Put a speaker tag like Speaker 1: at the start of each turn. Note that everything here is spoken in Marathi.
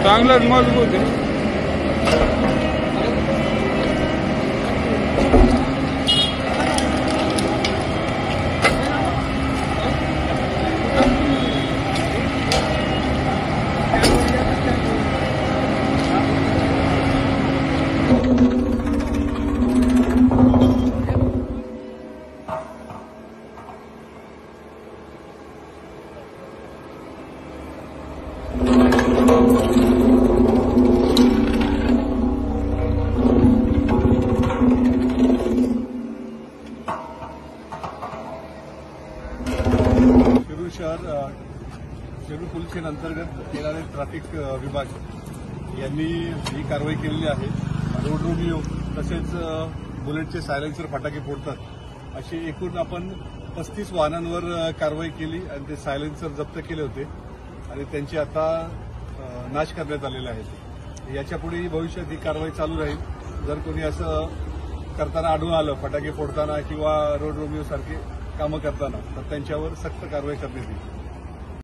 Speaker 1: चांगलाच मजबूत आहे.
Speaker 2: शिरूर पोलीस अंतर्गत येणारे ट्रॅफिक विभाग यांनी ही कारवाई केलेली आहे. रोड रोमिओ तसेच बुलेटचे सायलेन्सर फटाके फोडतात अशी एकूण आपण 35 वाहनांवर कारवाई केली आणि ते सायलेन्सर जप्त केले होते आणि त्यांचे आता नाश करण्यात आलेले आहेत. याच्यापुढेही भविष्यात ही कारवाई चालू राहील. जर कोणी असं करताना आढळून आलं फटाके फोडताना किंवा रोड रोमिओ सारखे कामं करताना तर त्यांच्यावर सक्त कारवाई करण्यात येईल.